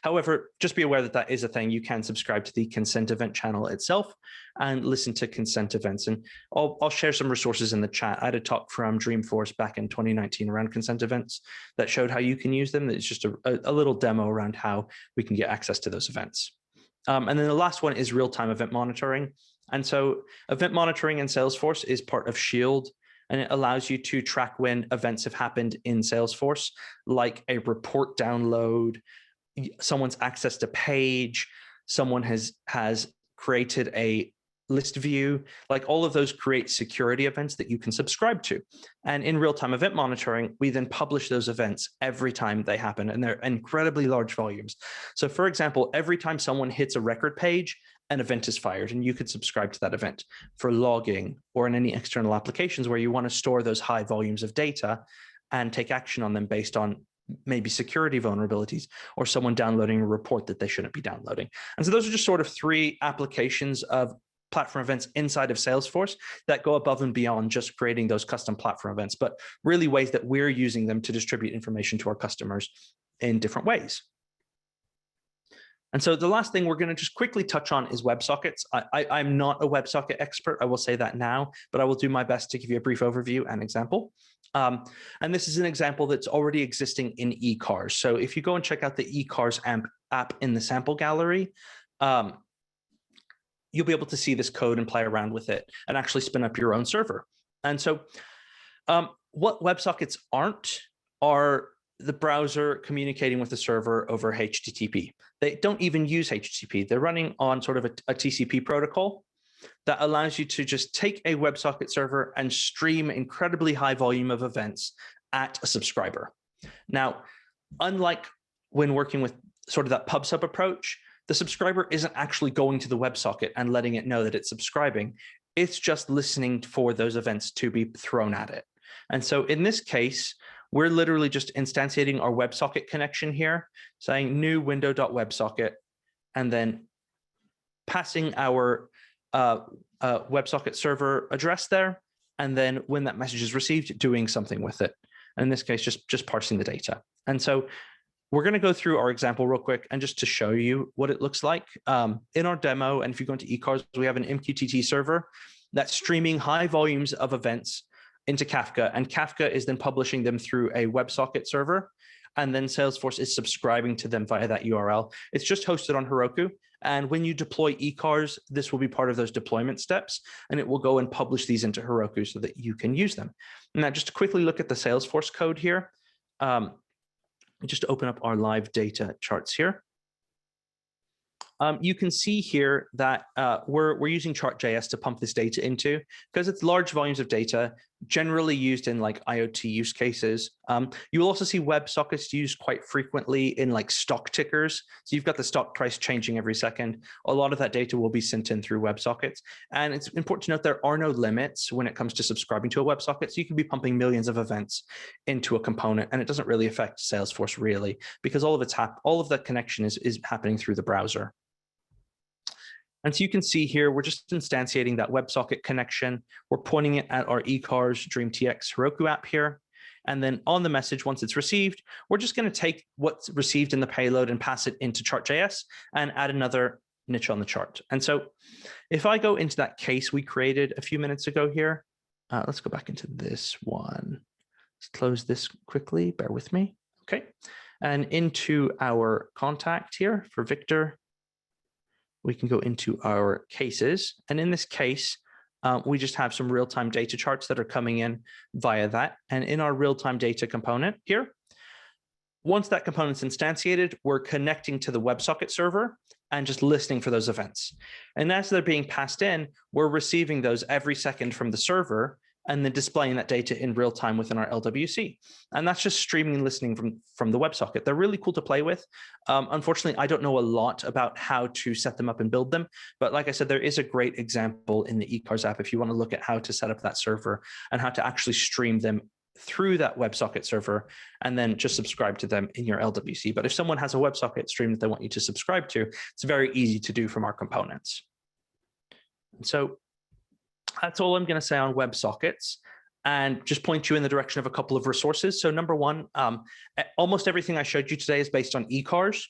B: However, just be aware that that is a thing. You can subscribe to the consent event channel itself and listen to consent events. And I'll share some resources in the chat. I had a talk from Dreamforce back in 2019 around consent events that showed how you can use them. It's just a little demo around how we can get access to those events. And then the last one is real-time event monitoring. And so event monitoring in Salesforce is part of Shield. and it allows you to track when events have happened in Salesforce, like a report download, someone's accessed a page, someone has created a list view. Like all of those create security events that you can subscribe to. And in real-time event monitoring, we then publish those events every time they happen, and they're incredibly large volumes. So for example, every time someone hits a record page, an event is fired, and you could subscribe to that event for logging or in any external applications where you want to store those high volumes of data and take action on them based on maybe security vulnerabilities or someone downloading a report that they shouldn't be downloading. And so those are just sort of three applications of platform events inside of Salesforce that go above and beyond just creating those custom platform events, but really ways that we're using them to distribute information to our customers in different ways. And so the last thing we're going to just quickly touch on is WebSockets. I'm not a WebSocket expert, I will say that now, but I will do my best to give you a brief overview and example. And this is an example that's already existing in eCars. So if you go and check out the eCars app in the sample gallery, you'll be able to see this code and play around with it and actually spin up your own server. And so what WebSockets aren't are the browser communicating with the server over HTTP. They don't even use HTTP. They're running on sort of a TCP protocol that allows you to just take a WebSocket server and stream incredibly high volume of events at a subscriber. Now, unlike when working with sort of that pub/sub approach, the subscriber isn't actually going to the WebSocket and letting it know that it's subscribing. It's just listening for those events to be thrown at it. And so in this case, we're literally just instantiating our WebSocket connection here, saying new window.websocket, and then passing our WebSocket server address there. And then when that message is received, doing something with it. And in this case, just parsing the data. And so we're going to go through our example real quick and just to show you what it looks like. In our demo, and if you go into eCars, we have an MQTT server that's streaming high volumes of events into Kafka, and Kafka is then publishing them through a WebSocket server, and then Salesforce is subscribing to them via that URL. It's just hosted on Heroku, and when you deploy eCars, this will be part of those deployment steps, and it will go and publish these into Heroku so that you can use them. Now, just to quickly look at the Salesforce code here, just to open up our live data charts here. You can see here that we're using chart.js to pump this data into, because it's large volumes of data generally used in like IoT use cases. You'll also see WebSockets used quite frequently in like stock tickers. So you've got the stock price changing every second. A lot of that data will be sent in through WebSockets. And it's important to note there are no limits when it comes to subscribing to a WebSocket. So you can be pumping millions of events into a component, and it doesn't really affect Salesforce really, because all of the connection is happening through the browser. And so you can see here, we're just instantiating that WebSocket connection. We're pointing it at our eCars DreamTX Heroku app here. And then on the message, once it's received, we're just going to take what's received in the payload and pass it into chart.js and add another niche on the chart. And so if I go into that case we created a few minutes ago here, let's go back into this one. Let's close this quickly. Bear with me. Okay. And into our contact here for Victor, we can go into our cases. And in this case, we just have some real-time data charts that are coming in via that. And in our real-time data component here, once that component's instantiated, we're connecting to the WebSocket server and just listening for those events. And as they're being passed in, we're receiving those every second from the server and then displaying that data in real time within our LWC. And that's just streaming and listening from the WebSocket. They're really cool to play with. Unfortunately, I don't know a lot about how to set them up and build them. But like I said, there is a great example in the eCars app if you want to look at how to set up that server and how to actually stream them through that WebSocket server and then just subscribe to them in your LWC. But if someone has a WebSocket stream that they want you to subscribe to, it's very easy to do from our components. And so that's all I'm going to say on WebSockets, and just point you in the direction of a couple of resources. So number one, almost everything I showed you today is based on eCars.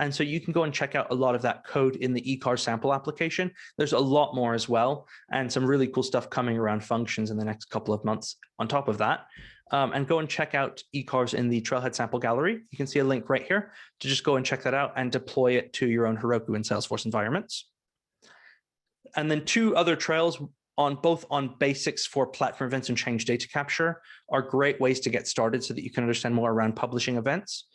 B: And so you can go and check out a lot of that code in the eCars sample application. There's a lot more as well, and some really cool stuff coming around functions in the next couple of months on top of that. And go and check out eCars in the Trailhead sample gallery. You can see a link right here to just go and check that out and deploy it to your own Heroku and Salesforce environments. And then two other trails both on basics for platform events and change data capture are great ways to get started so that you can understand more around publishing events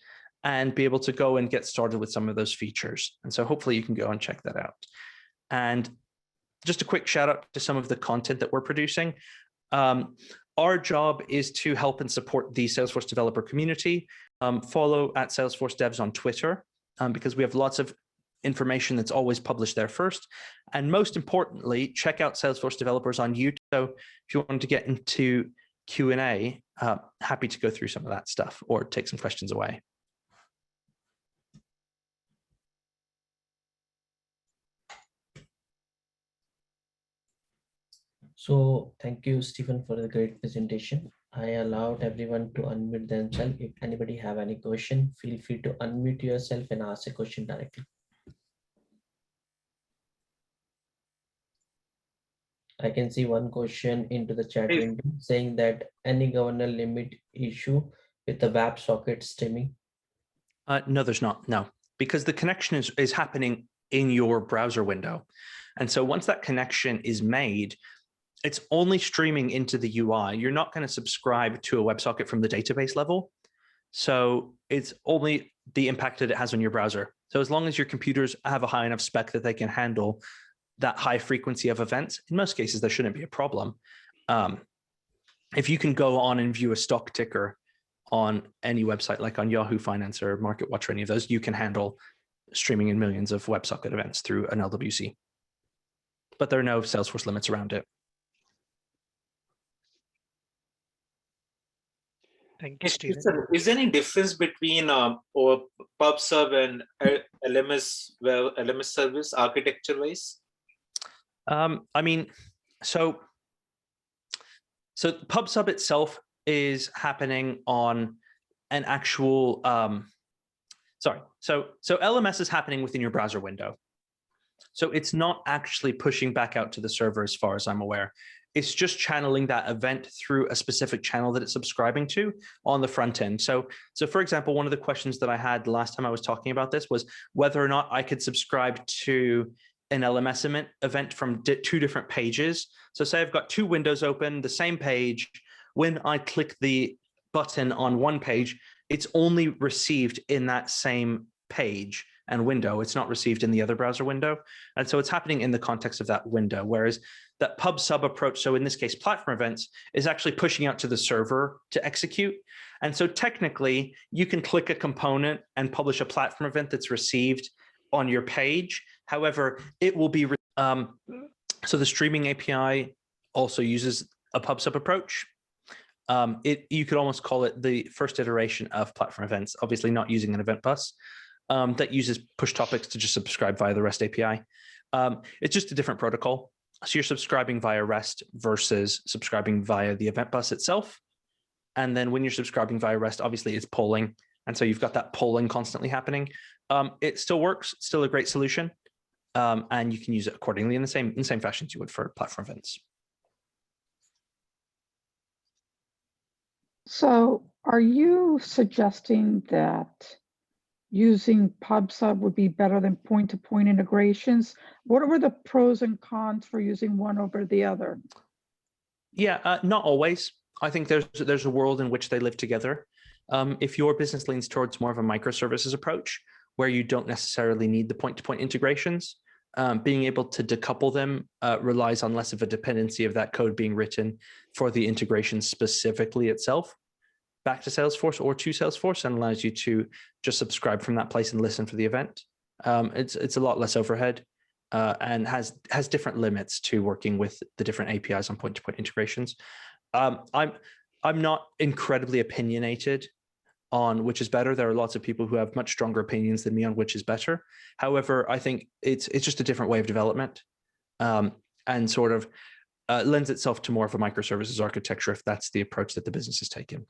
B: and be able to go and get started with some of those features. And so hopefully you can go and check that out. And just a quick shout out to some of the content that we're producing. Our job is to help and support the Salesforce developer community. Follow at Salesforce Devs on Twitter, because we have lots of information that's always published there first. And most importantly, check out Salesforce developers on YouTube. So if you want to get into Q&A, happy to go through some of that stuff or take some questions away.
A: So thank you, Stephen, for the great presentation. I allowed everyone to unmute themselves. If anybody have any question, feel free to unmute yourself and ask a question directly. I can see one question into the chat window saying that any governor limit issue with the WebSocket streaming.
B: No, there's not. No, because the connection is happening in your browser window. And so once that connection is made, it's only streaming into the UI. You're not going to subscribe to a WebSocket from the database level. So it's only the impact that it has on your browser. So as long as your computers have a high enough spec that they can handle that high frequency of events, in most cases, there shouldn't be a problem. If you can go on and view a stock ticker on any website, like on Yahoo Finance or MarketWatch or any of those, you can handle streaming in millions of WebSocket events through an LWC. But there are no Salesforce limits around it.
C: Thank you, Stephen. Is there any difference between PubSub and LMS, LMS service architecture-wise?
B: I mean, so PubSub itself is happening on an actual, so LMS is happening within your browser window. So it's not actually pushing back out to the server as far as I'm aware. It's just channeling that event through a specific channel that it's subscribing to on the front end. So for example, one of the questions that I had last time I was talking about this was whether or not I could subscribe to an LMS event from two different pages. So say I've got two windows open, the same page. When I click the button on one page, it's only received in that same page and window. It's not received in the other browser window. And so it's happening in the context of that window, whereas that PubSub approach, so in this case, platform events, is actually pushing out to the server to execute. And so technically, you can click a component and publish a platform event that's received on your page. However, it will be, so the streaming API also uses a PubSub approach. You could almost call it the first iteration of platform events, obviously not using an event bus that uses push topics to just subscribe via the REST API. It's just a different protocol. So you're subscribing via REST versus subscribing via the event bus itself. And then when you're subscribing via REST, obviously it's polling. And so you've got that polling constantly happening. It still works, still a great solution. And you can use it accordingly in the same fashion as you would for platform events.
D: So are you suggesting that using PubSub would be better than point-to-point integrations? What were the pros and cons for using one over the other?
B: Yeah, not always. I think there's a world in which they live together. If your business leans towards more of a microservices approach, where you don't necessarily need the point-to-point integrations, being able to decouple them relies on less of a dependency of that code being written for the integration specifically itself back to Salesforce or to Salesforce, and allows you to just subscribe from that place and listen for the event. It's a lot less overhead and has different limits to working with the different APIs on point-to-point integrations. I'm not incredibly opinionated on which is better. There are lots of people who have much stronger opinions than me on which is better. However, I think it's just a different way of development and sort of lends itself to more of a microservices architecture if that's the approach that the business is taking.